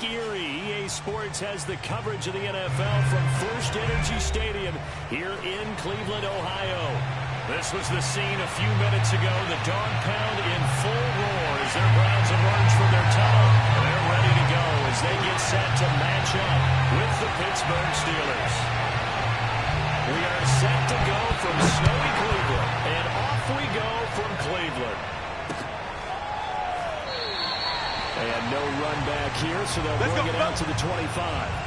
Lake Erie. EA Sports has the coverage of the NFL from First Energy Stadium here in Cleveland, Ohio. This was the scene a few minutes ago. The dog pound in full roar as their Browns emerge from their tunnel. They're ready to go as they get set to match up with the Pittsburgh Steelers. We are set to go from snowy Cleveland, and off we go from Cleveland. And no run back here, so they'll bring it out to the 25.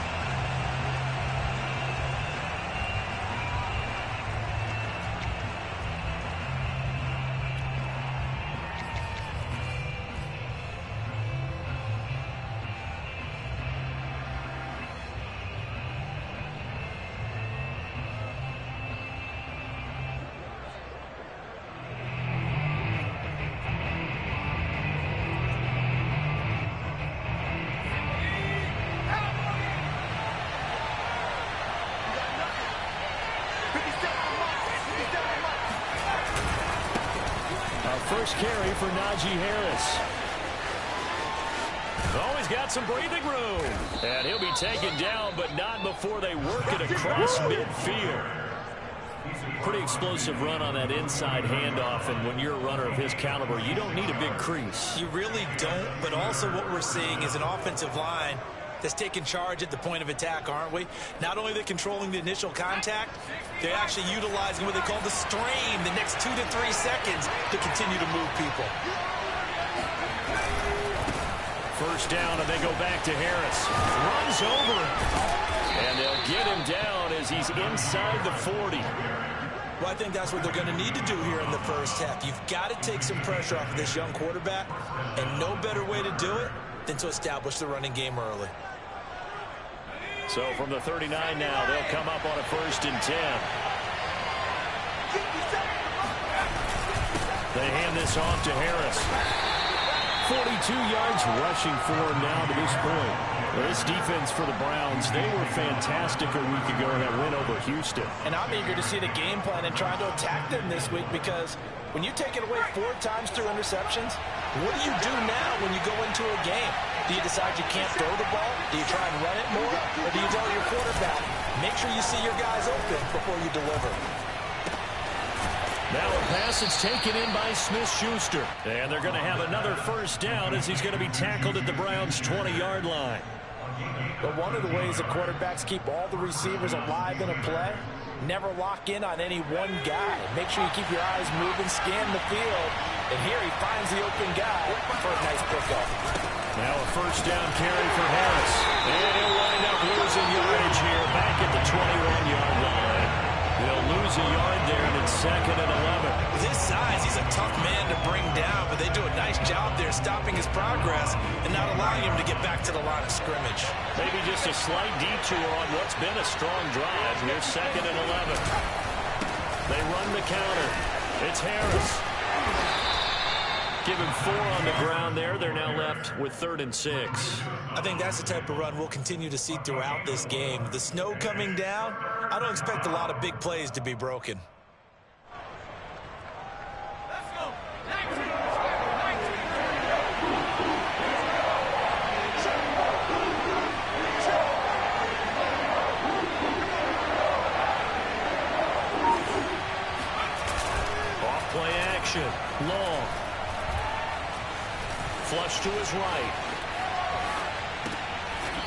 First carry for Najee Harris. Oh, he's got some breathing room. And he'll be taken down, but not before they work it across midfield. Pretty explosive run on that inside handoff, and when you're a runner of his caliber, you don't need a big crease. You really don't, but also what we're seeing is an offensive line that's taking charge at the point of attack, aren't we? Not only are they controlling the initial contact, they're actually utilizing what they call the strain, the next 2 to 3 seconds, to continue to move people. First down, and they go back to Harris. Runs over him. And they'll get him down as he's inside the 40. Well, I think that's what they're going to need to do here in the first half. You've got to take some pressure off of this young quarterback, and no better way to do it than to establish the running game early. So from the 39 now, they'll come up on a 1st and 10. They hand this off to Harris. 42 yards rushing for him now to this point. Well, this defense for the Browns, they were fantastic a week ago in that win over Houston. And I'm eager to see the game plan and trying to attack them this week, because when you take it away 4 times through interceptions, what do you do now when you go into a game? Do you decide you can't throw the ball? Do you try and run it more? Or do you tell your quarterback, make sure you see your guys open before you deliver? Now a pass that's taken in by Smith-Schuster. And they're going to have another first down as he's going to be tackled at the Browns' 20-yard line. But one of the ways that quarterbacks keep all the receivers alive in a play, never lock in on any one guy. Make sure you keep your eyes moving, scan the field. And here he finds the open guy for a nice pickup. Now a first down carry for Harris. And he'll wind up losing yardage here back at the 21-yard line. They'll lose a yard there, and it's 2nd and 11. With his size, he's a tough man to bring down, but they do a nice job there stopping his progress and not allowing him to get back to the line of scrimmage. Maybe just a slight detour on what's been a strong drive. Here's 2nd and 11. They run the counter. It's Harris. Give him 4 on the ground there. They're now left with 3rd and 6. I think that's the type of run we'll continue to see throughout this game. The snow coming down, I don't expect a lot of big plays to be broken. Off play action. Long. Flush to his right.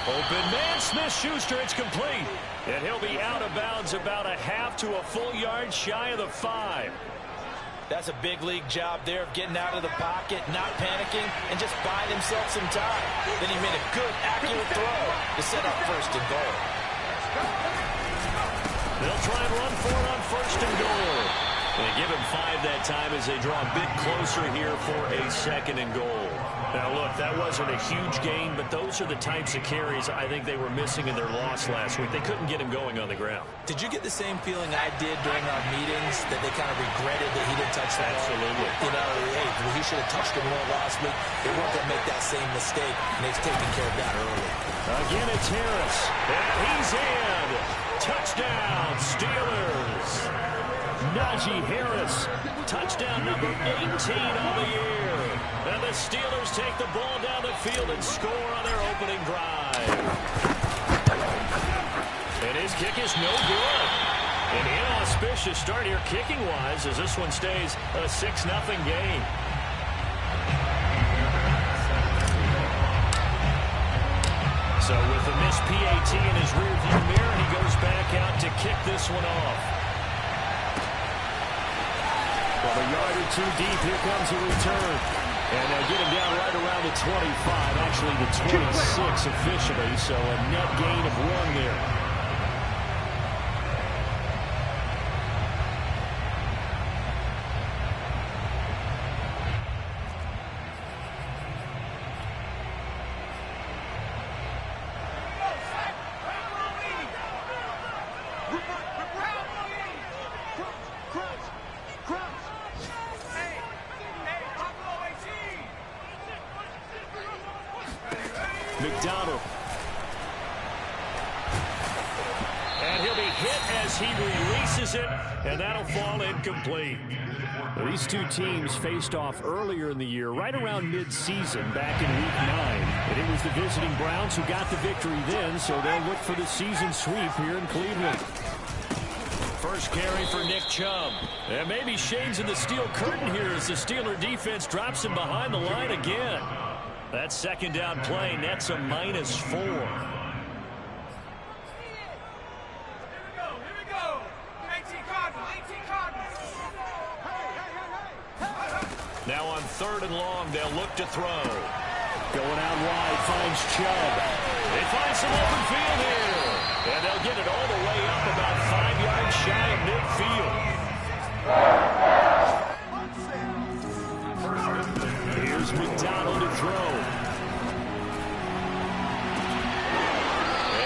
Open man, Smith-Schuster, it's complete. And he'll be out of bounds about a half to a full yard shy of the 5. That's a big league job there of getting out of the pocket, not panicking, and just buying himself some time. Then he made a good, accurate throw to set up 1st and goal. They'll try and run for it on 1st and goal. They give him 5 that time as they draw a bit closer here for a 2nd and goal. Now, look, that wasn't a huge gain, but those are the types of carries I think they were missing in their loss last week. They couldn't get him going on the ground. Did you get the same feeling I did during our meetings, that they kind of regretted that he didn't touch the ball? Absolutely. You know, hey, he should have touched it more last week. They weren't going to make that same mistake, and they've taken care of that early. Again, it's Harris. And he's in. Touchdown, Steelers. Najee Harris, touchdown number 18 on the year. And the Steelers take the ball down the field and score on their opening drive. His kick is no good. An inauspicious start here kicking-wise as this one stays a 6-0 game. So with the missed PAT in his rearview mirror, he goes back out to kick this one off. Well, a yard or two deep, here comes a return. And they'll get him down right around the 25, actually the 26 officially, so a net gain of 1 there. McDonald. And he'll be hit as he releases it, and that'll fall incomplete. Well, these two teams faced off earlier in the year, right around mid-season, back in Week 9. And it was the visiting Browns who got the victory then, so they'll look for the season sweep here in Cleveland. First carry for Nick Chubb. And maybe shades in the steel curtain here as the Steeler defense drops him behind the line again. That second down play nets a -4. Here we go. 18 Cardinals. Now on 3rd and long, they'll look to throw. Going out wide, finds Chubb. They find some open field here. And they'll get it all the way up about 5 yards shy of midfield. Here's McDonald to throw.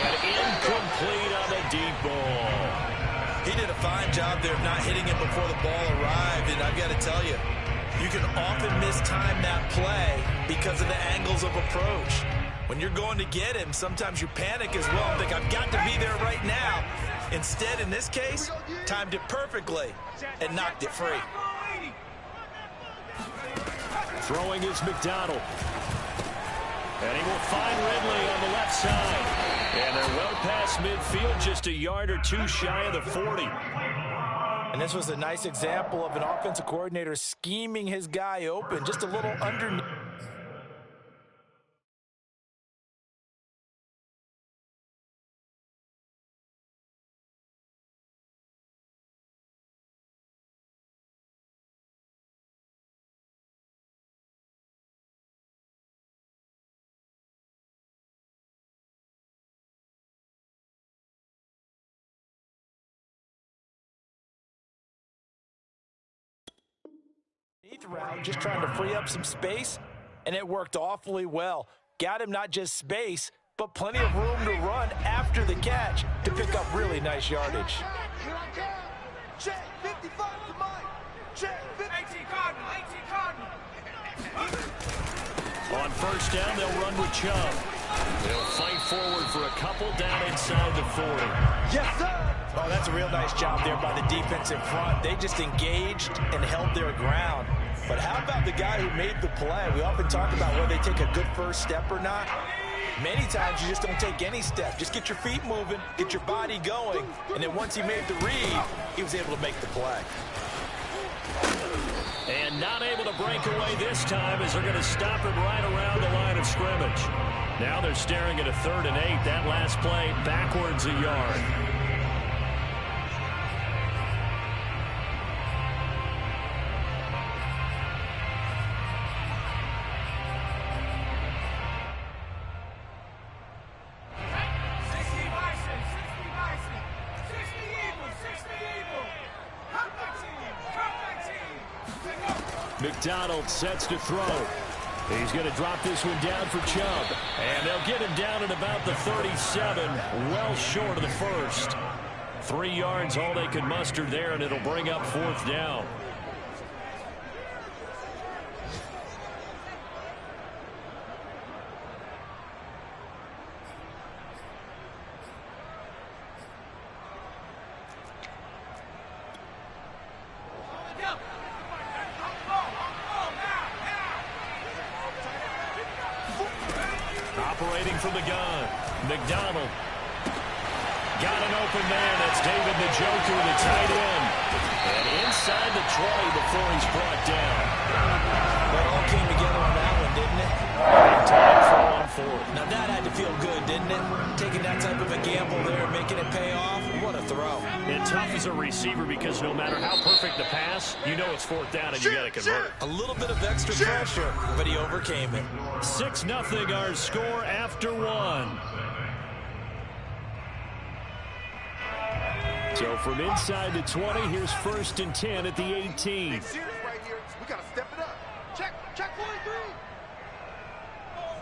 And incomplete on the deep ball. He did a fine job there of not hitting him before the ball arrived, and I've got to tell you, you can often mistime that play because of the angles of approach. When you're going to get him, sometimes you panic as well and think, I've got to be there right now. Instead, in this case, timed it perfectly and knocked it free. Throwing is McDonald. And he will find Ridley on the left side. And they're well past midfield, just a yard or two shy of the 40. And this was a nice example of an offensive coordinator scheming his guy open, just a little underneath. Round, just trying to free up some space, and it worked awfully well. Got him not just space, but plenty of room to run after the catch to pick up really nice yardage. Check 55 to Mike. Check 18 Cardinal. On first down, they'll run with Chubb. They'll fight forward for a couple down inside the 40. Yes, sir. Oh, that's a real nice job there by the defense in front. They just engaged and held their ground. But how about the guy who made the play? We often talk about whether they take a good first step or not. Many times you just don't take any step. Just get your feet moving, get your body going, and then once he made the read, he was able to make the play. And not able to break away this time as they're going to stop him right around the line of scrimmage. Now they're staring at a 3rd and 8. That last play backwards a yard. McDonald sets to throw. He's going to drop this one down for Chubb. And they'll get him down at about the 37, well short of the first. 3 yards, all they could muster there, and it'll bring up 4th down. Operating from the gun, McDonald. got an open man. That's David Njoku, the tight end. And inside the 20 before he's brought down. That all came together on that one, didn't it? Time 4-on-4. Now that had to feel good, didn't it? Taking that type of a gamble there and making it pay off. What a throw. And tough as a receiver because no matter how perfect the pass, you know it's fourth down and you got to convert. A little bit of extra pressure, but he overcame it. 6-0 our score after one. So from inside the 20, here's 1st and 10 at the 18. Right here. We got to step it up. Check 43.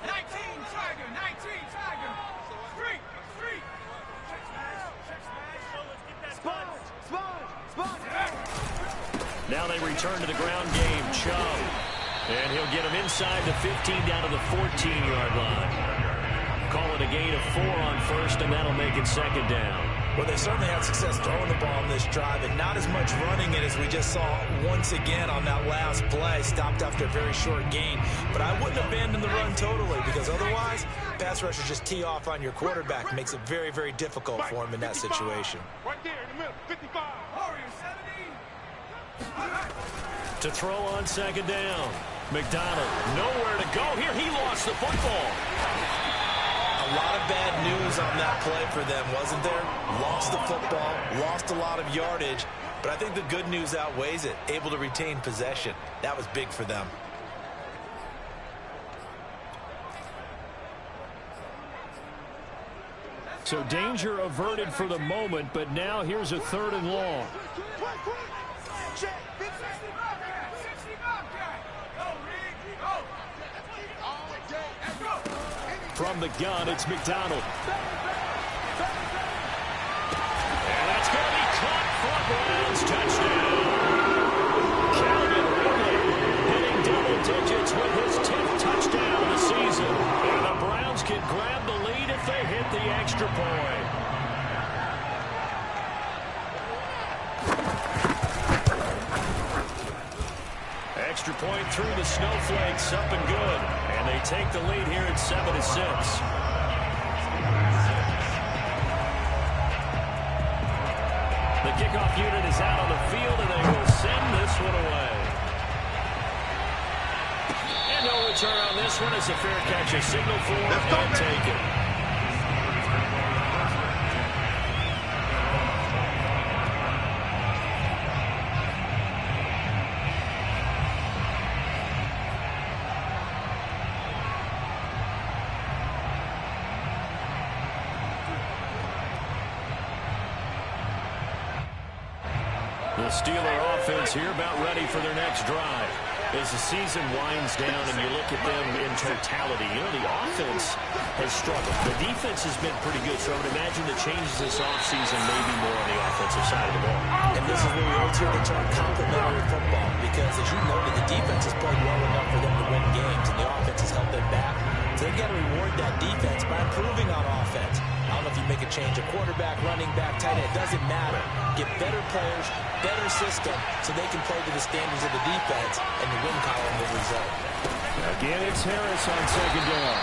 19 Tiger, 19 Tiger. Street. Check smash. Sponge. Now they return to the ground game. Chubb. And he'll get him inside the 15 down to the 14-yard line. Call it a gain of 4 on 1st, and that'll make it 2nd down. Well, they certainly had success throwing the ball on this drive, and not as much running it as we just saw once again on that last play. Stopped after a very short gain. But I wouldn't abandon the run totally, because otherwise, pass rushers just tee off on your quarterback. It makes it very, very difficult for him in that situation. Right there in the middle, 55. Warrior 70. To throw on 2nd down. McDonald, nowhere to go. Here, he lost the football. A lot of bad news on that play for them, wasn't there? Lost the football, lost a lot of yardage, but I think the good news outweighs it. Able to retain possession. That was big for them. So danger averted for the moment, but now here's a 3rd and long. From the gun, it's McDonald. And that's going to be caught for a Browns touchdown. Calvin Ridley hitting double digits with his 10th touchdown of the season. And the Browns can grab the lead if they hit the extra point. Extra point through the snowflakes, up and good. And they take the lead here at 7-6. The kickoff unit is out on the field, and they will send this one away. And no return on this one. It's a fair catch, a signal for and take it. The Steeler offense here about ready for their next drive. As the season winds down and you look at them in totality, you know, the offense has struggled. The defense has been pretty good, so I would imagine the changes this offseason may be more on the offensive side of the ball. And this is where we always hear the term complementary football, because as you noted, the defense has played well enough for them to win games, and the offense has held them back. So they've got to reward that defense by improving on offense. I don't know if you make a change, a quarterback, running back, tight end, it doesn't matter. Get better players, better system, so they can play to the standards of the defense, and the win column will result. Again, it's Harris on 2nd down.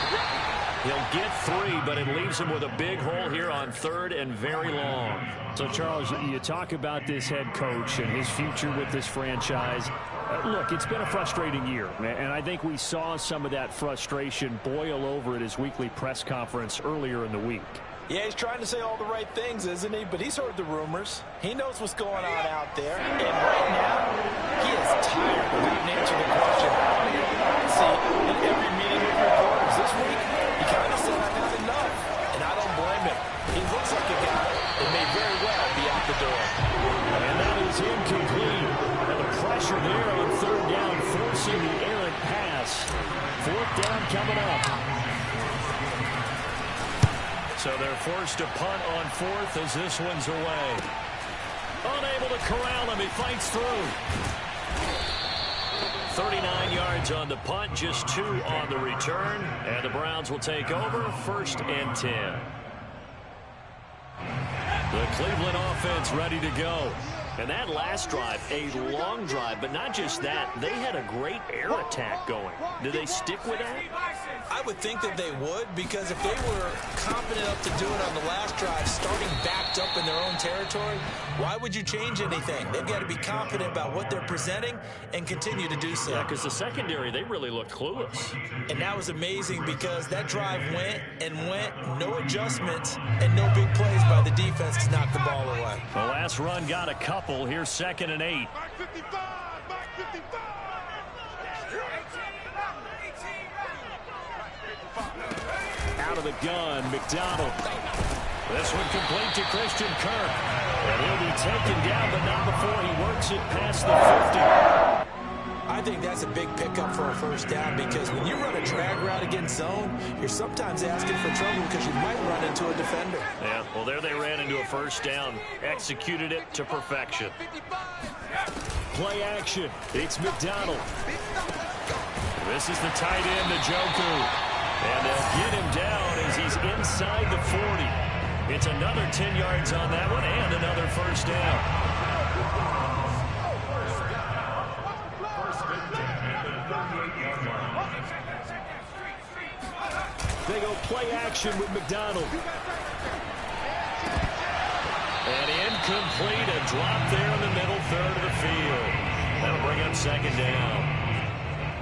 He'll get 3, but it leaves him with a big hole here on 3rd and very long. So, Charles, you talk about this head coach and his future with this franchise. Look, it's been a frustrating year, and I think we saw some of that frustration boil over at his weekly press conference earlier in the week. Yeah, he's trying to say all the right things, isn't he? But he's heard the rumors. He knows what's going on out there. And right now, he is tired of having to answer the question. See, in every meeting with reporters this week, he kind of said, I've had enough. And I don't blame him. He looks like a guy that may very well be out the door. And that is incomplete. And the pressure there on 3rd down, forcing the errant pass. 4th down coming up. So they're forced to punt on 4th as this one's away. Unable to corral him. He fights through. 39 yards on the punt, just 2 on the return. And the Browns will take over 1st and 10. The Cleveland offense ready to go. And that last drive, a long drive, but not just that. They had a great air attack going. Do they stick with that? I would think that they would, because if they were confident enough to do it on the last drive, starting backed up in their own territory. Why would you change anything? They've got to be confident about what they're presenting and continue to do so. Yeah, because the secondary, they really looked clueless. And that was amazing because that drive went and went, no adjustments, and no big plays by the defense to knock the ball away. The last run got a couple. Here's 2nd and 8. Back 55, back 55. Out of the gun, McDonald. This one complete to Christian Kirk. And he'll be taken down, but not before he works it past the 50. I think that's a big pickup for a first down because when you run a drag route against zone, you're sometimes asking for trouble because you might run into a defender. Yeah, well, there they ran into a first down. Executed it to perfection. Play action. It's McDonald. This is the tight end, Njoku. And they'll get him down as he's inside the 40. It's another 10 yards on that one and another first down. They go play action with McDonald. And incomplete, a drop there in the middle third of the field. That'll bring up 2nd down.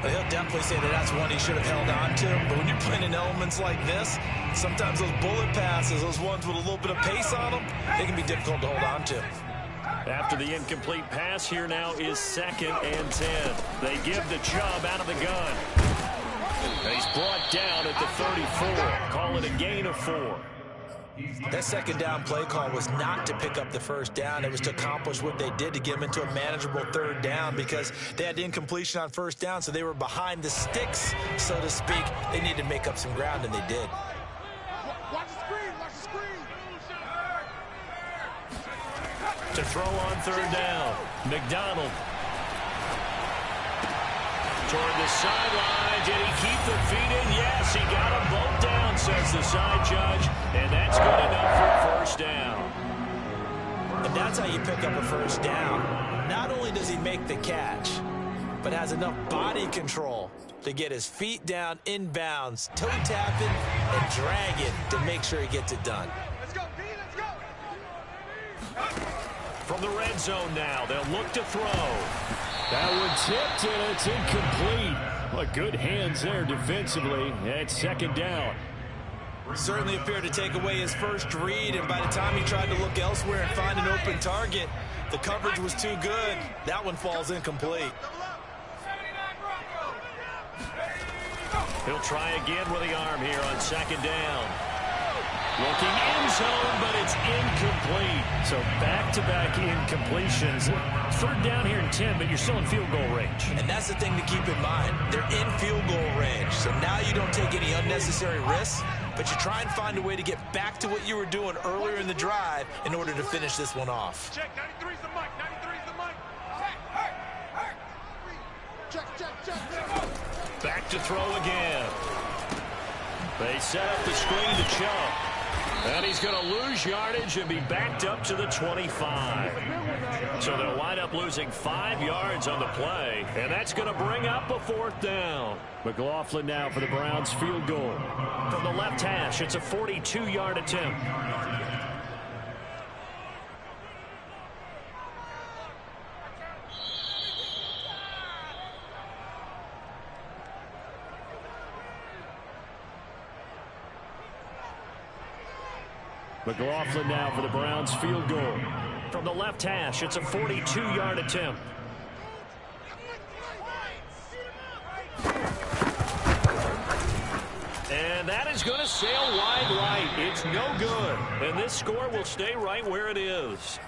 He'll definitely say that that's one he should have held on to. But when you're playing in elements like this, sometimes those bullet passes, those ones with a little bit of pace on them, they can be difficult to hold on to. After the incomplete pass, here now is 2nd and 10. They give the Chubb out of the gun. And he's brought down at the 34. Call it a gain of 4. That 2nd down play call was not to pick up the first down. It was to accomplish what they did to get them into a manageable 3rd down because they had incompletion on first down, so they were behind the sticks, so to speak. They needed to make up some ground, and they did. Watch the screen, watch the screen. To throw on 3rd down, McDonald. Toward the sideline. Did he keep the feet in? Yes, he got them both down, says the side judge. And that's good enough for first down. And that's how you pick up a first down. Not only does he make the catch, but has enough body control to get his feet down inbounds, toe tapping, and dragging to make sure he gets it done. Let's go, D, let's go. From the red zone now, they'll look to throw. That one tipped, and it's incomplete. Well, good hands there defensively. It's 2nd down. Certainly appeared to take away his first read, and by the time he tried to look elsewhere and find an open target, the coverage was too good. That one falls incomplete. He'll try again with the arm here on 2nd down. Looking in zone, but it's incomplete. So back-to-back incompletions. 3rd down here in 10, but you're still in field goal range. And that's the thing to keep in mind. They're in field goal range. So now you don't take any unnecessary risks, but you try and find a way to get back to what you were doing earlier in the drive in order to finish this one off. Check, 93's the mic, 93's the mic. Check. Back to throw again. They set up the screen to Chubb. And he's going to lose yardage and be backed up to the 25. So they'll wind up losing 5 yards on the play. And that's going to bring up a 4th down. McLaughlin now for the Browns field goal. From the left hash, it's a 42-yard attempt. McLaughlin now for the Browns field goal. From the left hash, it's a 42-yard attempt. And that is going to sail wide right. It's no good. And this score will stay right where it is.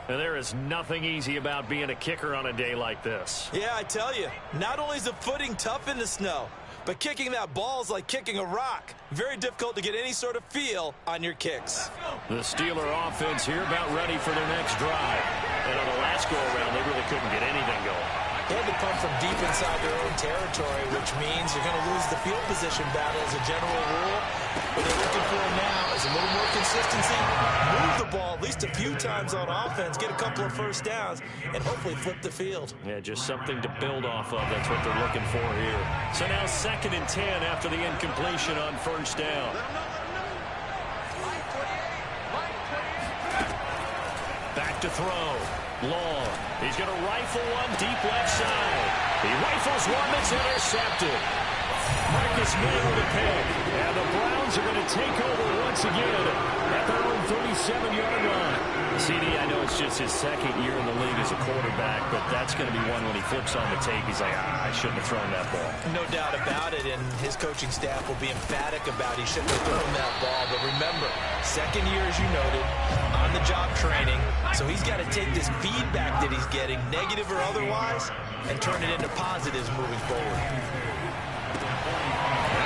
And there is nothing easy about being a kicker on a day like this. Yeah, I tell you, not only is the footing tough in the snow, but kicking that ball is like kicking a rock. Very difficult to get any sort of feel on your kicks. The Steeler offense here about ready for their next drive. And on the last go-around, they really couldn't get anything going. They had to punt from deep inside their own territory, which means you're going to lose the field position battle as a general rule. What they're looking for now is a little more consistency, move the ball at least a few times on offense, get a couple of first downs, and hopefully flip the field. Yeah, just something to build off of. That's what they're looking for here. So now 2nd and 10 after the incompletion on first down. to throw. Long. He's going to rifle one deep left side. He rifles one that's intercepted. Marcus May with a pick. And the Browns are going to take over once again at their own 37-yard line. CD, I know it's just his second year in the league as a quarterback, but that's going to be one when he flips on the tape. He's like, I shouldn't have thrown that ball. No doubt about it, and his coaching staff will be emphatic about he shouldn't have thrown that ball. But remember, second year, as you noted, on-the-job training. So he's got to take this feedback that he's getting, negative or otherwise, and turn it into positives moving forward.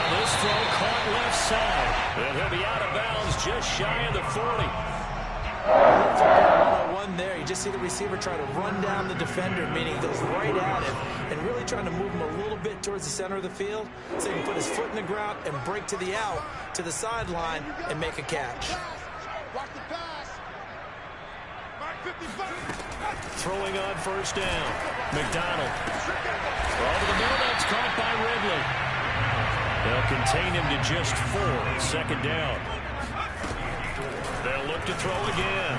Now this throw caught left side. And he'll be out of bounds just shy of the 40. One there, you just see the receiver try to run down the defender, meaning he goes right at him and really trying to move him a little bit towards the center of the field so he can put his foot in the ground and break to the out, to the sideline, and make a catch. Watch the pass. Mark 55. Throwing on first down. McDonald. Over the middle, that's caught by Ridley. They'll contain him to just 4. Second down. They'll look to throw again.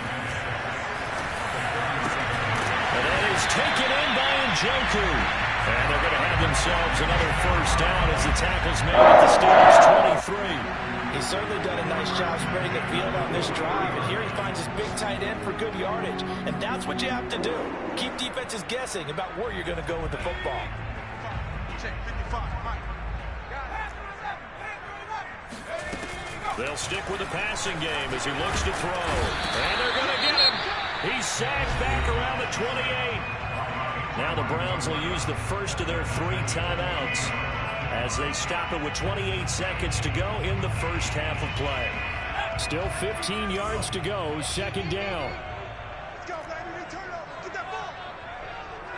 And that is taken in by Njoku. And they're going to have themselves another first down as the tackle's made at the Steelers' 23. He's certainly done a nice job spreading the field on this drive, and here he finds his big tight end for good yardage. And that's what you have to do. Keep defenses guessing about where you're going to go with the football. Check 55. Mike. They'll stick with the passing game as he looks to throw. And they're going to get him. He's sacked back around the 28. Now the Browns will use the first of their 3 timeouts as they stop it with 28 seconds to go in the first half of play. Still 15 yards to go, second down. Let's go, baby. Turn over. Get that ball.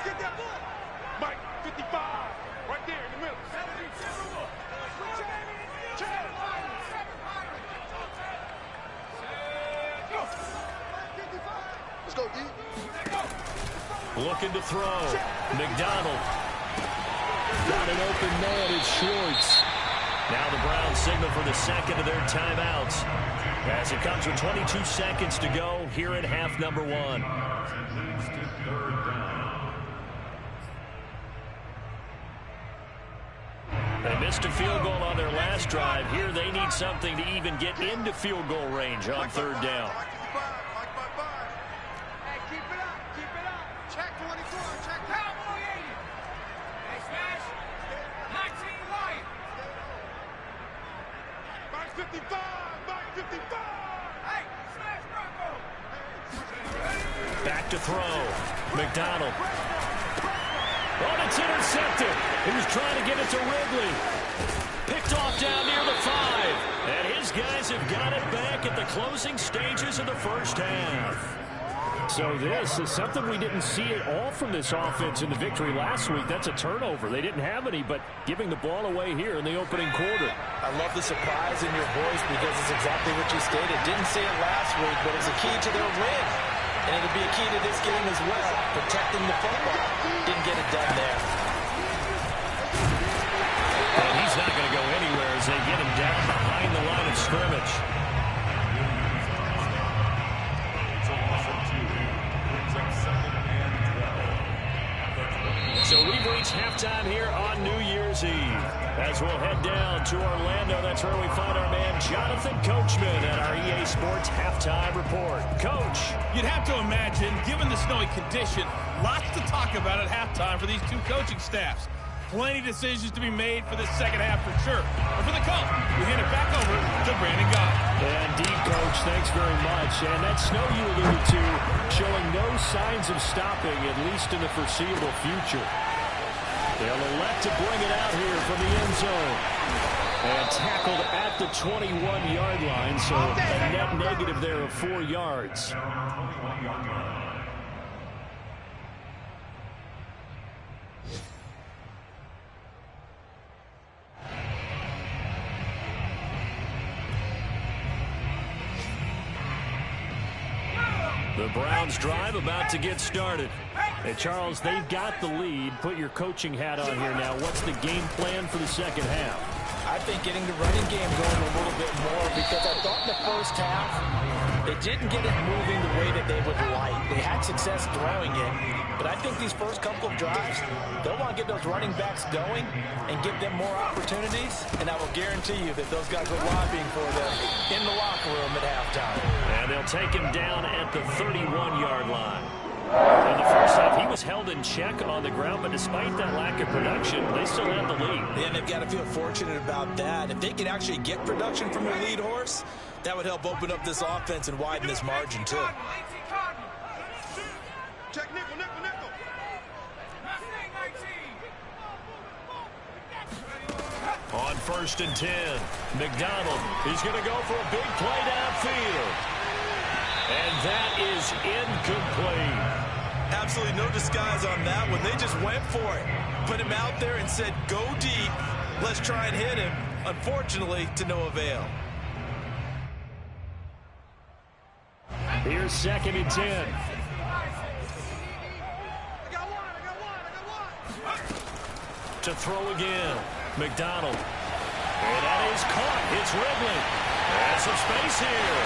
Get that ball. Mike, 55. Right there in the middle. Let's go, D. Looking to throw. McDonald. Got an open man. It's Schwartz. Now the Browns signal for the second of their timeouts as it comes with 22 seconds to go here in half number 1. They missed a field goal on their last drive. Here they need something to even get into field goal range on third down. Hey, keep it up. Keep it up. Check 24. Check Cowboy 80. Hey, smash. 19 Lion. Mike 55. Mike 55. Hey, smash Bronco. Back to throw. McDonald. Oh, it's intercepted. He was trying to get it to Ridley. Picked off down near the 5. And his guys have got it back at the closing stages of the first half. So this is something we didn't see at all from this offense in the victory last week. That's a turnover. They didn't have any, but giving the ball away here in the opening quarter. I love the surprise in your voice because it's exactly what you stated. Didn't say it last week, but it's a key to their win. And it'll be a key to this game as well, protecting the football. Didn't get it done there. And he's not going to go anywhere as they get him down behind the line of scrimmage. So we've reached halftime here on New Year's Eve. As we'll head down to Orlando, that's where we find our man Jonathan Coachman at our EA Sports Halftime Report. Coach. You'd have to imagine, given the snowy condition, lots to talk about at halftime for these two coaching staffs. Plenty of decisions to be made for this second half for sure. But for the Colts, we hand it back over to Brandon Goff. Indeed, Coach. Thanks very much. And that snow you alluded to showing no signs of stopping, at least in the foreseeable future. They'll elect to bring it out here from the end zone. And tackled at the 21-yard line, so a net negative there of 4 yards. The Browns drive about to get started. Hey, Charles, they've got the lead. Put your coaching hat on here now. What's the game plan for the second half? I think getting the running game going a little bit more because I thought in the first half They didn't get it moving the way that they would like. They had success throwing it, but I think these first couple of drives, they'll want to get those running backs going and give them more opportunities, and I will guarantee you that those guys are lobbying for them in the locker room at halftime. And they'll take him down at the 31-yard line. In the first half, he was held in check on the ground, but despite that lack of production, they still have the lead. And they've got to feel fortunate about that. If they can actually get production from their lead horse, that would help open up this offense and widen this margin, too. Check nickel, nickel, nickel. On 1st and 10, McDonald, he's going to go for a big play downfield. And that is incomplete. Absolutely no disguise on that one. They just went for it. Put him out there and said, go deep. Let's try and hit him. Unfortunately, to no avail. Here's 2nd and 10. I got one. To throw again. McDonald. And that is caught. It's Ridley. There's some space here.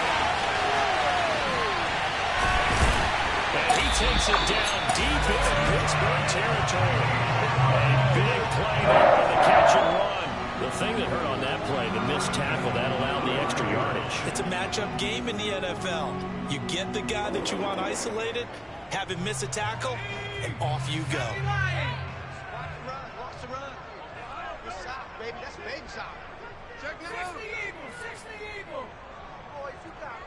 And he takes it down deep into Pittsburgh territory. A big play there on the catch and run. The thing that hurt on that play, the missed tackle, that allowed the extra yardage. It's a matchup game in the NFL. You get the guy that you want isolated, have him miss a tackle, and off you go. Watch the run. Good shot, baby. That's big shot. Check it out. 60 Eagle. Boys, you got it.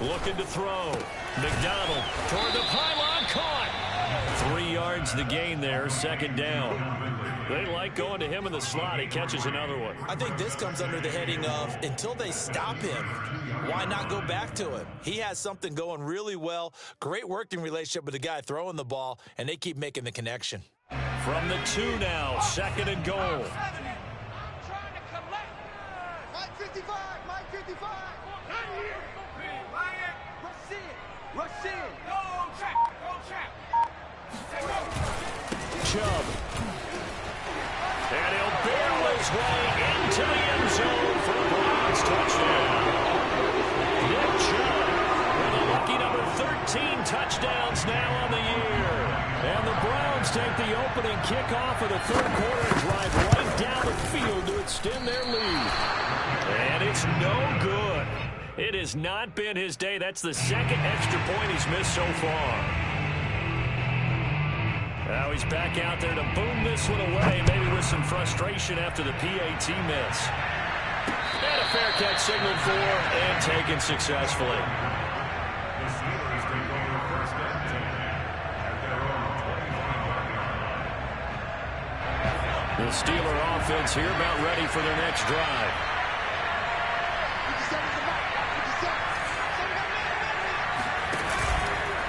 Looking to throw. McDonald toward the pylon, caught. 3 yards the gain there, 2nd down. They like going to him in the slot. He catches another one. I think this comes under the heading of, until they stop him, why not go back to him? He has something going really well. Great working relationship with the guy throwing the ball, and they keep making the connection. From the 2 now, 2nd and goal. Mike 55. Rush in. Go check. Chubb. And he'll barrel his way into the end zone for a Browns touchdown. Nick Chubb with a lucky number 13 touchdowns now on the year. And the Browns take the opening kickoff of the 3rd quarter and drive right down the field to extend their lead. And it's no good. It has not been his day. That's the 2nd extra point he's missed so far. Now he's back out there to boom this one away, maybe with some frustration after the PAT miss. And a fair catch signaled for and taken successfully. The Steeler offense here about ready for their next drive.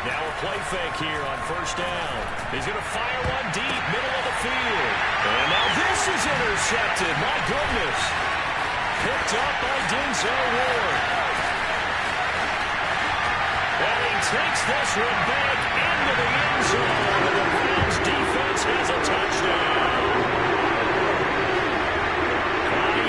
Now a play fake here on 1st down. He's going to fire one deep, middle of the field. And now this is intercepted. My goodness. Picked up by Denzel Ward. And he takes this one back into the end zone. And the Browns defense has a touchdown.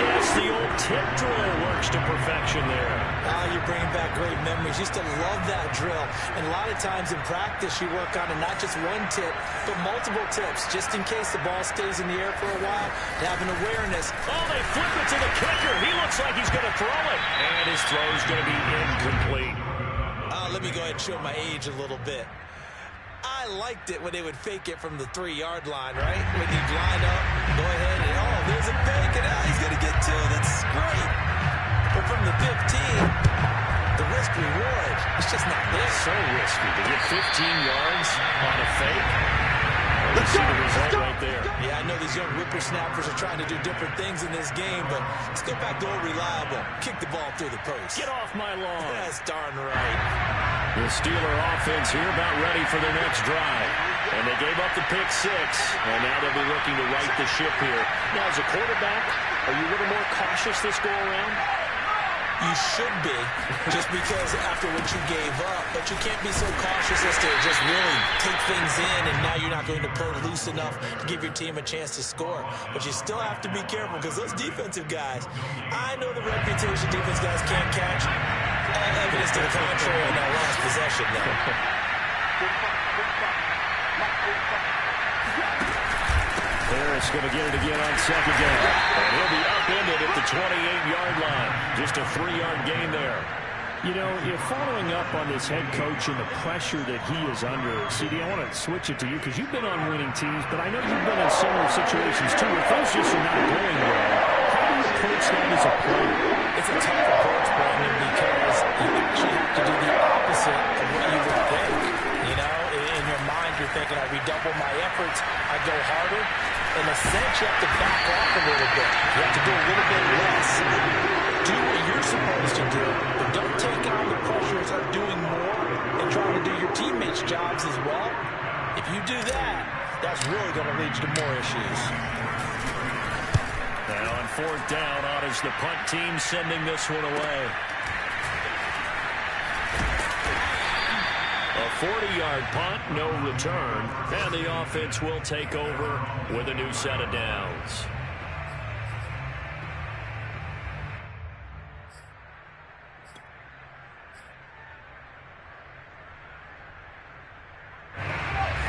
Yes, the old tip drill works to perfection there. You're bringing back great memories. Used to love that drill. And a lot of times in practice, you work on it, not just one tip, but multiple tips, just in case the ball stays in the air for a while, to have an awareness. Oh, they flip it to the kicker. He looks like he's going to throw it. And his throw's going to be incomplete. Let me go ahead and show my age a little bit. I liked it when they would fake it from the 3-yard line, right? When you'd line up, go ahead and, oh, there's a fake, and now he's going to get 2. That's great. But from the 15, the risk-reward, it's just not there. So risky to get 15 yards on a fake. Let's see the result right there. Yeah, I know these young whippersnappers are trying to do different things in this game, but let's go back to old reliable. Kick the ball through the post. Get off my lawn. That's darn right. The Steeler offense here about ready for their next drive. And they gave up the pick 6, and now they'll be looking to right the ship here. Now, as a quarterback, are you a little more cautious this go-around? You should be, just because after what you gave up. But you can't be so cautious as to just really take things in, and now you're not going to play loose enough to give your team a chance to score. But you still have to be careful, because those defensive guys, I know the reputation defense guys can't catch. Evidence to the contrary on that last possession, though. Harris going to get it again on second down. And he'll be upended at the 28-yard line. Just a 3-yard gain there. You know, you're following up on this head coach and the pressure that he is under. CD, I want to switch it to you because you've been on winning teams, but I know you've been in similar situations too. If those just are not going well, how do you approach that as a player? It's a tough approach, Brandon, because you actually have to do the opposite of what you would think. You know, in your mind, you're thinking, I redouble my efforts, I go harder. In a sense, you have to back off a little bit. You have to do a little bit less. Do what you're supposed to do, but don't take on the pressures of doing more and trying to do your teammates' jobs as well. If you do that, that's really going to lead you to more issues. Now on fourth down, on is the punt team sending this one away. A 40-yard punt, no return, and the offense will take over with a new set of downs.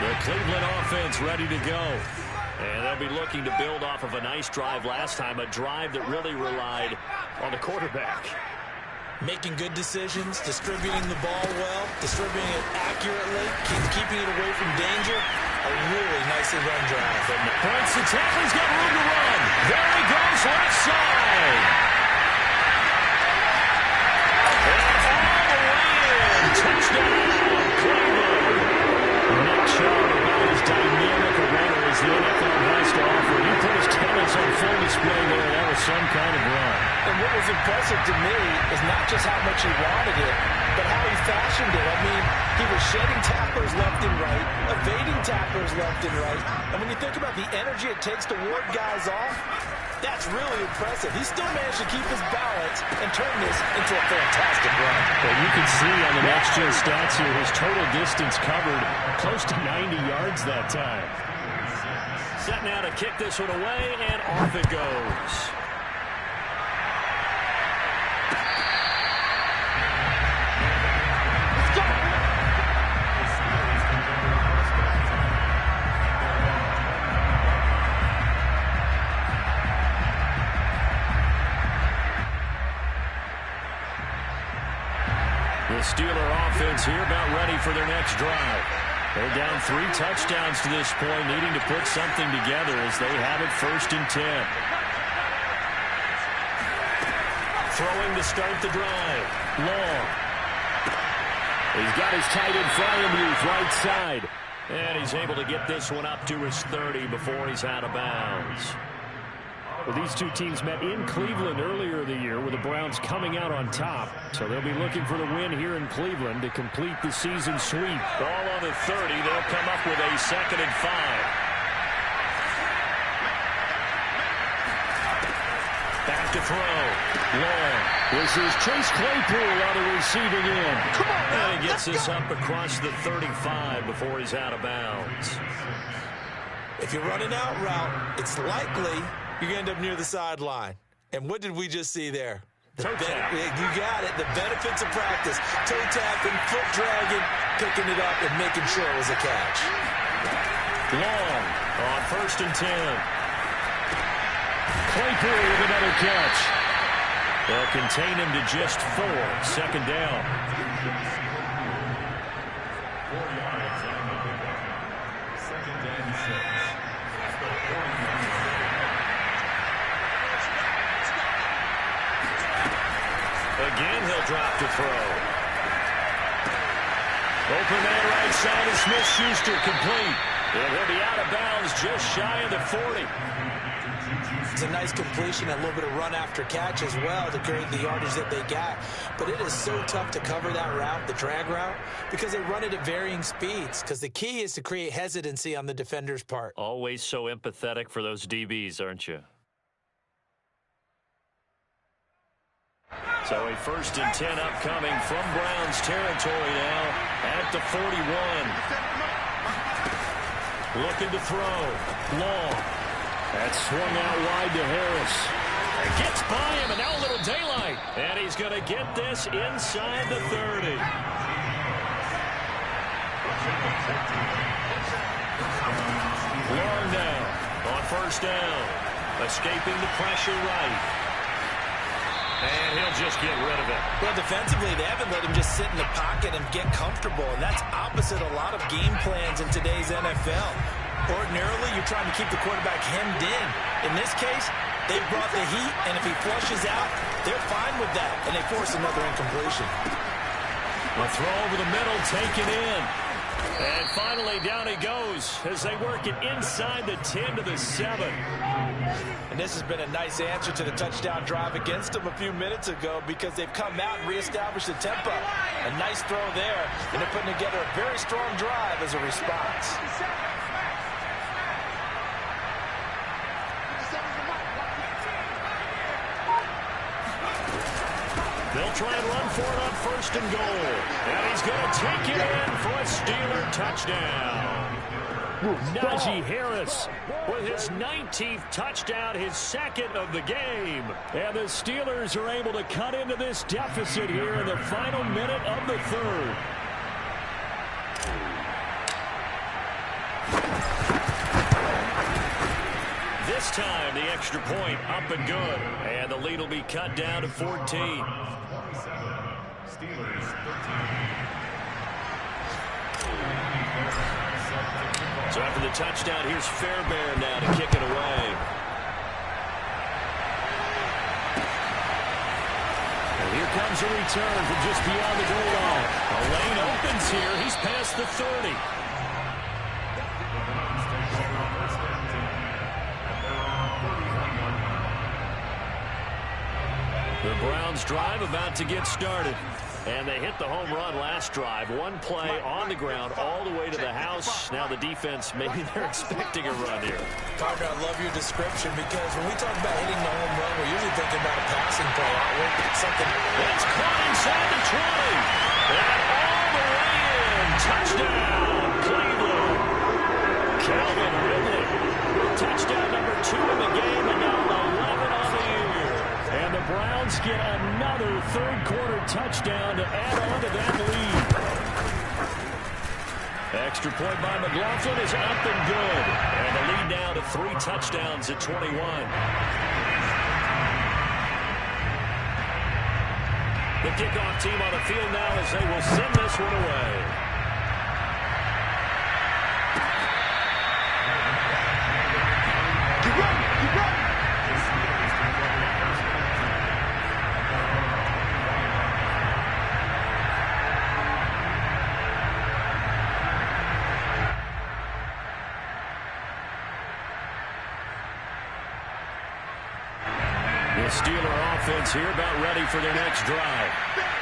The Cleveland offense ready to go. And they'll be looking to build off of a nice drive last time, a drive that really relied on the quarterback. Making good decisions, distributing the ball well, distributing it accurately, keeping it away from danger. A really nicely run drive. From the points, the tackle's got room to run. There he goes, left side. And all the way in. Touchdown, Cleveland. Not sure about as dynamic a runner as the NFL has to offer. He put his talents on full display there. That was some kind of run. And what was impressive to me is not just how much he wanted it, but how he fashioned it. I mean, he was shedding tacklers left and right, evading tacklers left and right. And when you think about the energy it takes to ward guys off, that's really impressive. He still managed to keep his balance and turn this into a fantastic run. Well, you can see on the next-gen stats here, his total distance covered close to 90 yards that time. Set now to kick this one away, and off it goes. The Steeler offense here about ready for their next drive. They're down 3 touchdowns to this point, needing to put something together as they have it 1st and 10. Throwing to start the drive. Long. He's got his tight end Frymuth right side. And he's able to get this one up to his 30 before he's out of bounds. Well, these two teams met in Cleveland earlier in the year with the Browns coming out on top. So they'll be looking for the win here in Cleveland to complete the season sweep. Ball on the 30. They'll come up with a 2nd and 5. Back to throw. Long. This is Chase Claypool on the receiving end. Come on, and he gets this up across the 35 before he's out of bounds. If you're running out route, it's likely you're going to end up near the sideline. And what did we just see there? Toe tap. You got it. The benefits of practice. Toe tapping, foot dragging, picking it up, and making sure it was a catch. Long on 1st and 10. Claypool with another catch. They'll contain him to just 4. 2nd down. Again, he'll drop to throw. Open man right side is Smith-Schuster, complete. And he'll be out of bounds just shy of the 40. It's a nice completion, a little bit of run after catch as well to create the yardage that they got. But it is so tough to cover that route, the drag route, because they run it at varying speeds. Because the key is to create hesitancy on the defender's part. Always so empathetic for those DBs, aren't you? So a 1st and 10 upcoming from Browns territory now at the 41. Looking to throw. Long. That's swung out wide to Harris. It gets by him, and now a little daylight. And he's going to get this inside the 30. Long now on 1st down. Escaping the pressure right. And he'll just get rid of it. Well, defensively, they haven't let him just sit in the pocket and get comfortable, and that's opposite a lot of game plans in today's NFL. Ordinarily, you're trying to keep the quarterback hemmed in. In this case, they brought the heat, and if he flushes out, they're fine with that, and they force another incompletion. A throw over the middle, taken in. And finally, down he goes as they work it inside the 10 to the 7. And this has been a nice answer to the touchdown drive against them a few minutes ago because they've come out and reestablished the tempo. A nice throw there, and they're putting together a very strong drive as a response. They'll try and run for it on 1st and goal. And he's going to take it in for a Steeler touchdown. Najee Harris with his 19th touchdown, his 2nd of the game. And the Steelers are able to cut into this deficit here in the final minute of the 3rd. This time, the extra point up and good. And the lead will be cut down to 14. So after the touchdown, here's Fairbairn now to kick it away. And here comes a return from just beyond the goal line. A lane opens here. He's past the 30. The Browns drive about to get started. And they hit the home run last drive. One play on the ground all the way to the house. Now the defense, maybe they're expecting a run here. Partner, I love your description because when we talk about hitting the home run, we're usually thinking about a passing play, aren't we? Something that's caught inside the 20. And all the way in. Touchdown, Cleveland. Calvin Ridley. Touchdown number 2 in the game, and now 11 on the year. And the Browns get another third-quarter touchdown to add on to that lead. Extra point by McLaughlin is up and good. And the lead now to 3 touchdowns at 21. The kickoff team on the field now as they will send this one away. Steeler offense here about ready for their next drive.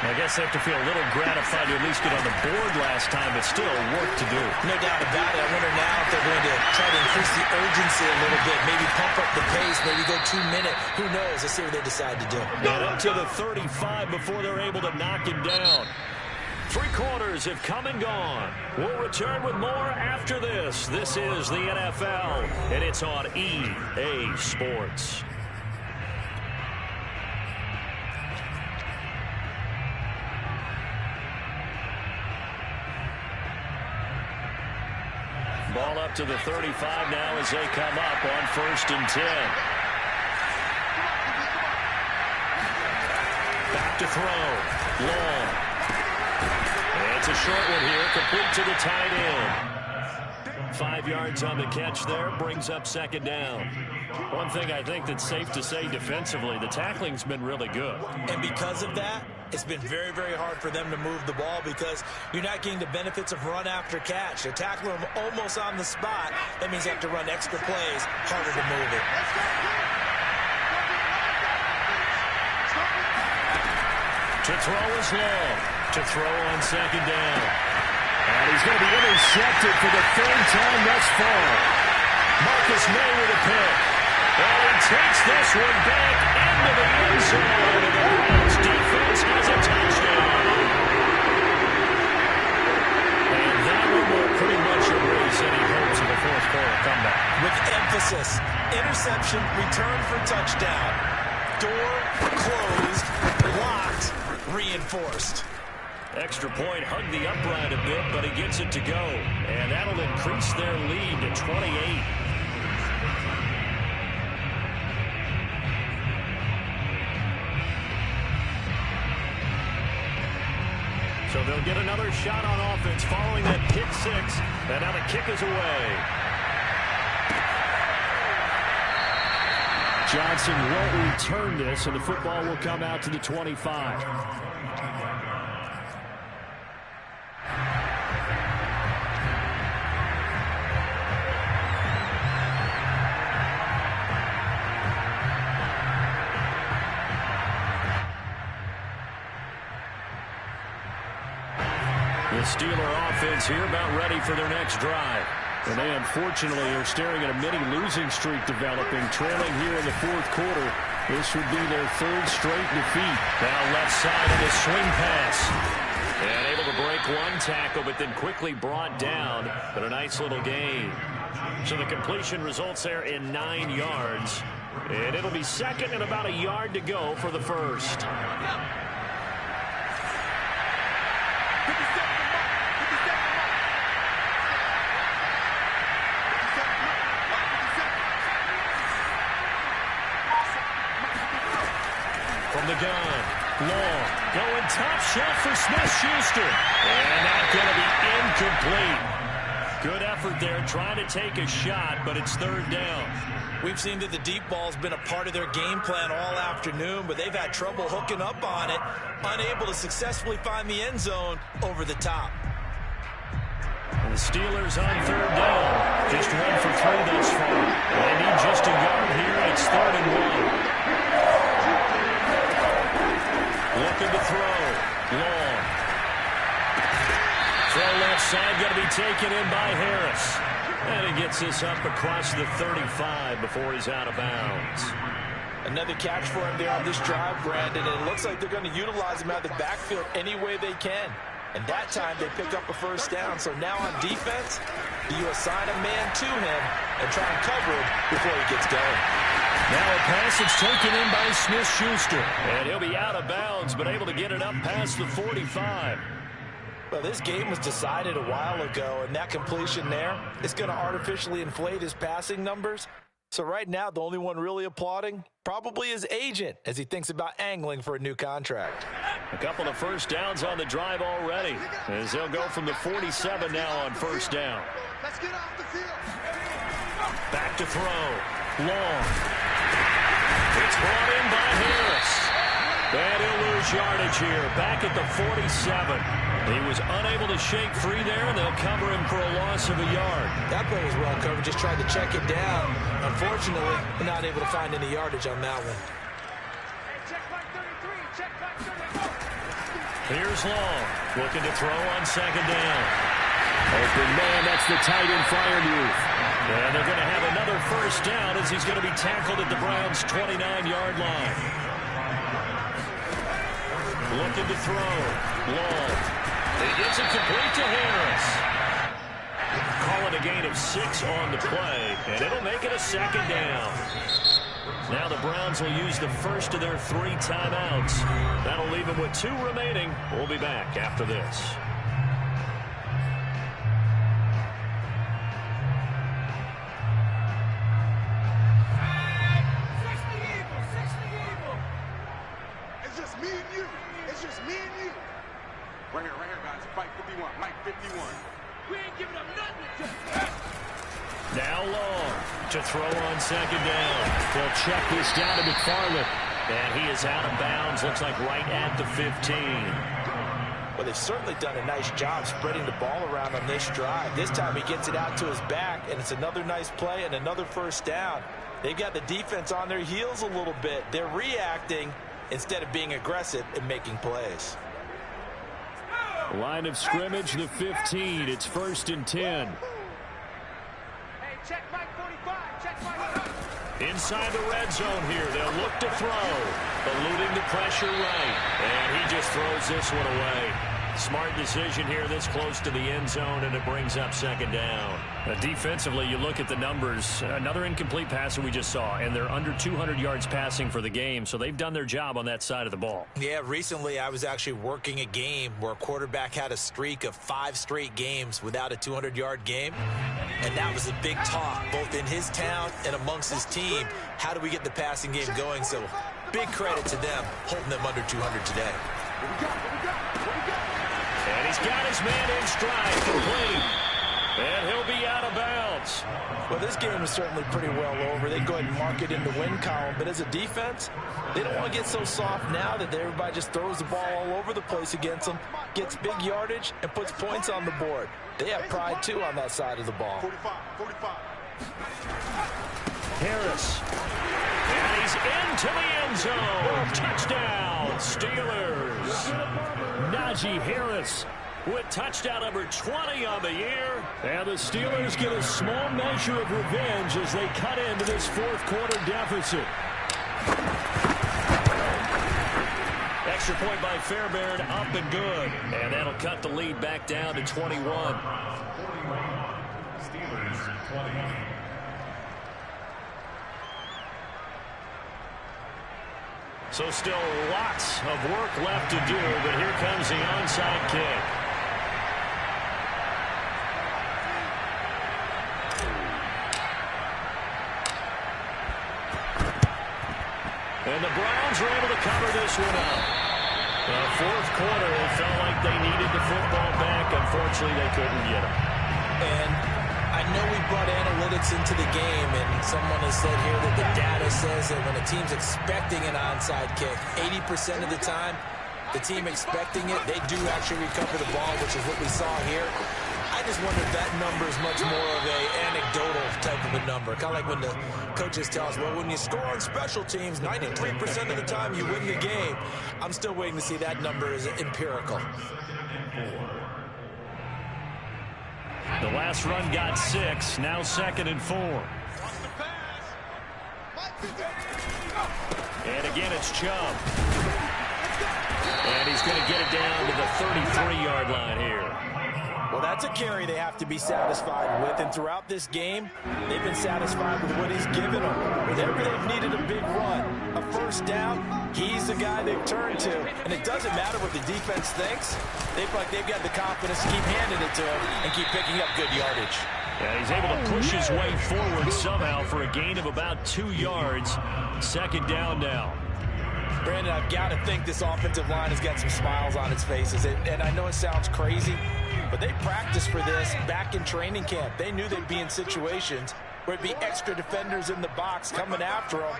I guess they have to feel a little gratified to at least get on the board last time, but still work to do. No doubt about it. I wonder now if they're going to try to increase the urgency a little bit, maybe pump up the pace, maybe go 2 minutes. Who knows? Let's see what they decide to do. And up to the 35 before they're able to knock him down. 3 quarters have come and gone. We'll return with more after this. This is the NFL, and it's on EA Sports. Ball up to the 35 now as they come up on 1st and 10. Back to throw. Long. And it's a short one here, complete to the tight end. 5 yards on the catch there, brings up 2nd down. One thing I think that's safe to say defensively, the tackling's been really good. And because of that, it's been very, very hard for them to move the ball because you're not getting the benefits of run after catch. They're tackling them almost on the spot. That means you have to run extra plays, harder to move it. To throw is Long. To throw on 2nd down. And he's going to be intercepted for the 3rd time thus far. Marcus May with a pick. And he takes this one back into the end zone. And the Browns defense forced. Extra point hugged the upright a bit, but he gets it to go. And that'll increase their lead to 28. So they'll get another shot on offense following that pick six. And now the kick is away. Johnson won't return this, and the football will come out to the 25. The Steeler offense here about ready for their next drive. And they unfortunately are staring at a mini-losing streak developing, trailing here in the fourth quarter. This would be their third straight defeat. Now left side of the swing pass. And able to break one tackle, but then quickly brought down. But a nice little gain. So the completion results there in 9 yards. And it'll be second and about a yard to go for the first. From the gun, long, going top shelf for Smith-Schuster. And not going to be incomplete. Good effort there, trying to take a shot, but it's third down. We've seen that the deep ball's been a part of their game plan all afternoon, but they've had trouble hooking up on it, unable to successfully find the end zone over the top. And the Steelers on third down. Just 1 for 3 thus far. They need just a yard here, and it's 3rd and 1. Looking to throw. Long. Throw left side, going to be taken in by Harris. And he gets this up across the 35 before he's out of bounds. Another catch for him there on this drive, Brandon. And it looks like they're going to utilize him out of the backfield any way they can. And that time they pick up a first down. So now on defense, do you assign a man to him and try and cover him before he gets going? Now a pass that's taken in by Smith-Schuster. And he'll be out of bounds, but able to get it up past the 45. Well, this game was decided a while ago, and that completion there is going to artificially inflate his passing numbers. So right now, the only one really applauding probably his agent as he thinks about angling for a new contract. A couple of first downs on the drive already, as they'll go from the 47 now on first down. Let's get off the field. Back to throw. Long. It's brought in by Harris. And he'll lose yardage here. Back at the 47. He was unable to shake free there, and they'll cover him for a loss of a yard. That play was well covered. Just tried to check it down. Unfortunately, we're not able to find any yardage on that one. Check back 33. Check back 34. Here's Long. Looking to throw on second down. Open man, that's the tight end Freiermuth. And they're going to have another first down as he's going to be tackled at the Browns' 29-yard line. Looking to throw. Long. He gets it complete to Harris. Call it a gain of 6 on the play, and it'll make it a second down. Now the Browns will use the first of their 3 timeouts. That'll leave them with 2 remaining. We'll be back after this. It's just me and you. It's just me and you. Right here, guys. Fight 51. Mike 51. We ain't giving up nothing. Now Long to throw on second down. They'll check this down to McFarland. And he is out of bounds. Looks like right at the 15. Well, they've certainly done a nice job spreading the ball around on this drive. This time he gets it out to his back, and it's another nice play and another first down. They've got the defense on their heels a little bit. They're reacting instead of being aggressive and making plays. Line of scrimmage, the 15. It's 1st and 10. Hey, check Mike 45. Check Mike. Inside the red zone here. They'll look to throw. Eluding the pressure right. And he just throws this one away. Smart decision here this close to the end zone, and it brings up second down. Defensively, you look at the numbers. Another incomplete passer we just saw, and they're under 200 yards passing for the game, so they've done their job on that side of the ball. Yeah, recently I was actually working a game where a quarterback had a streak of 5 straight games without a 200-yard game, and that was a big talk both in his town and amongst his team. How do we get the passing game going? So big credit to them holding them under 200 today. And he's got his man in stride, complete. And he'll be out of bounds. Well, this game is certainly pretty well over. They go ahead and mark it in the win column. But as a defense, they don't want to get so soft now that everybody just throws the ball all over the place against them, gets big yardage, and puts points on the board. They have pride, too, on that side of the ball. 45. Harris. And he's into the end zone. Touchdown, Steelers. Najee Harris with touchdown number 20 on the year. And the Steelers get a small measure of revenge as they cut into this fourth quarter deficit. Extra point by Fairbairn, up and good. And that'll cut the lead back down to 21. Steelers 21. So still lots of work left to do, but here comes the onside kick. And the Browns are able to cover this one up. The fourth quarter, it felt like they needed the football back. Unfortunately, they couldn't get it. And I know we brought analytics into the game, and someone has said here that the data says that when a team's expecting an onside kick, 80% of the time, the team expecting it, they do actually recover the ball, which is what we saw here. I just wonder if that number is much more of a anecdotal type of a number. Kind of like when the coaches tell us, well, when you score on special teams, 93% of the time you win the game. I'm still waiting to see that number is empirical. The last run got 6, now 2nd and 4. And again, it's Chubb. And he's going to get it down to the 33-yard line here. Well, that's a carry they have to be satisfied with, and throughout this game, they've been satisfied with what he's given them. Whenever they've needed a big run, a first down, he's the guy they've turned to. And it doesn't matter what the defense thinks. They feel like they've got the confidence to keep handing it to him and keep picking up good yardage. Yeah, he's able to push his way forward somehow for a gain of about 2 yards. 2nd down now. Brandon, I've got to think this offensive line has got some smiles on its faces. And I know it sounds crazy, but they practiced for this back in training camp. They knew they'd be in situations where it'd be extra defenders in the box coming after them,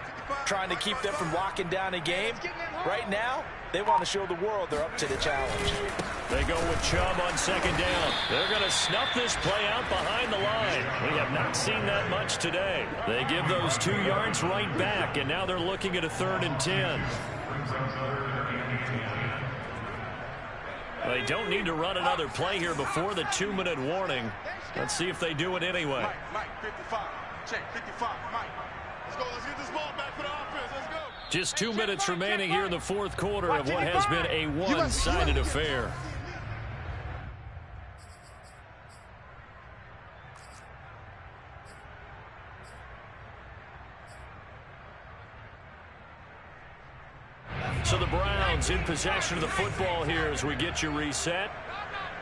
trying to keep them from locking down a game. Right now, they want to show the world they're up to the challenge. They go with Chubb on 2nd down. They're going to snuff this play out behind the line. We have not seen that much today. They give those 2 yards right back, and now they're looking at a 3rd and 10. They don't need to run another play here before the 2-minute warning. Let's see if they do it anyway. Mike, 55. Check, 55. Mike. Let's go. Let's get this ball back for the offense. Let's go. Just 2 minutes remaining here in the fourth quarter of what has been a one-sided affair. So the Browns in possession of the football here as we get you reset.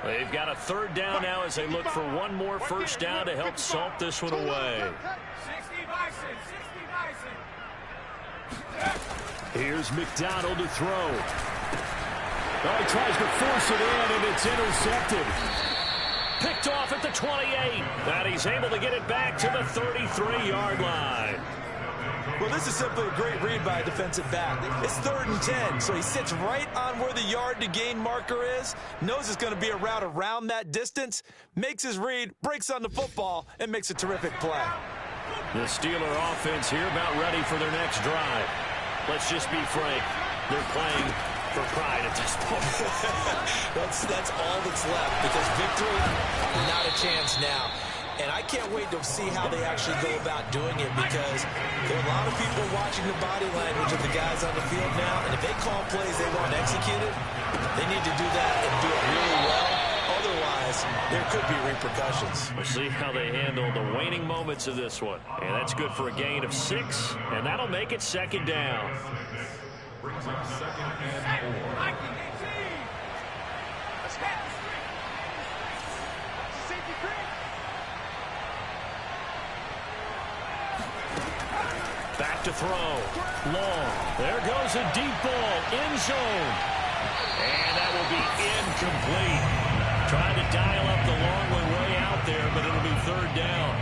They've got a 3rd down now as they look for one more first down to help salt this one away. Here's McDonald to throw. Oh, he tries to force it in, and it's intercepted. Picked off at the 28. And he's able to get it back to the 33-yard line. Well, this is simply a great read by a defensive back. It's 3rd and 10, so he sits right on where the yard-to-gain marker is, knows it's going to be a route around that distance, makes his read, breaks on the football, and makes a terrific play. The Steeler offense here about ready for their next drive. Let's just be frank. They're playing for pride at this point. That's all that's left, because victory, not a chance now. And I can't wait to see how they actually go about doing it, because there are a lot of people watching the body language of the guys on the field now, and if they call plays they want executed, they need to do that and do it really this, there could be repercussions. We'll see how they handle the waning moments of this one. And that's good for a gain of 6, and that'll make it second down. Brings up second and 4. Back to throw. Long. There goes a deep ball. End zone. And that will be incomplete. Trying to dial up the long way out there, but it'll be third down.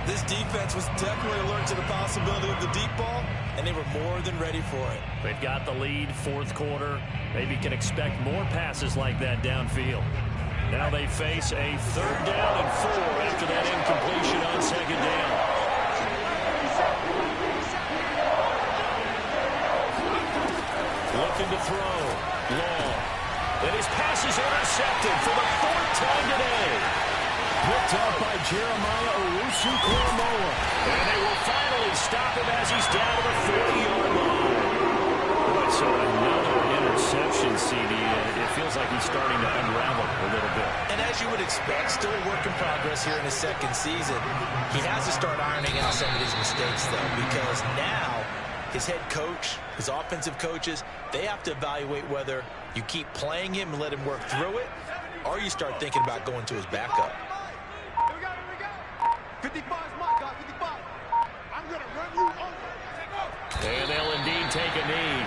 This defense was definitely alert to the possibility of the deep ball, and they were more than ready for it. They've got the lead, fourth quarter. Maybe can expect more passes like that downfield. Now they face a third down and 4 after that incompletion on second down. Looking to throw. Long. And his pass is intercepted for the 4th time today. Picked up by Jeremiah Owusu-Koramoah. And they will finally stop him as he's down to the 40-yard line. Boy, so another interception, CD. It feels like he's starting to unravel a little bit. And as you would expect, still a work in progress here in his second season. He has to start ironing out some of these mistakes, though, because now his head coach, his offensive coaches, they have to evaluate whether you keep playing him and let him work through it, or you start thinking about going to his backup. Here we go. 55 is my guy, 55. I'm going to run you over. And they'll indeed take a knee.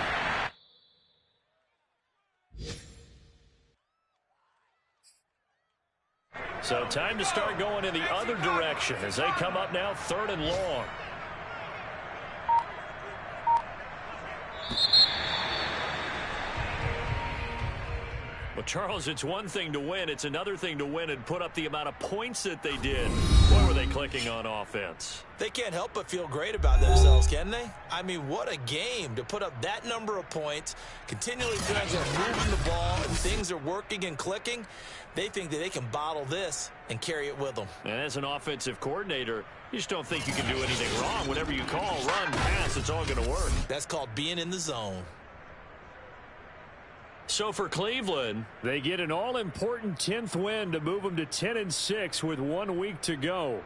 So time to start going in the other direction as they come up now 3rd and long. Well, Charles, it's one thing to win. It's another thing to win and put up the amount of points that they did. Boy, were they clicking on offense. They can't help but feel great about themselves, can they? I mean, what a game to put up that number of points. Continually fans are moving the ball and things are working and clicking. They think that they can bottle this and carry it with them. And as an offensive coordinator, you just don't think you can do anything wrong. Whatever you call, run, pass, it's all going to work. That's called being in the zone. So for Cleveland, they get an all-important 10th win to move them to 10-6 with 1 week to go.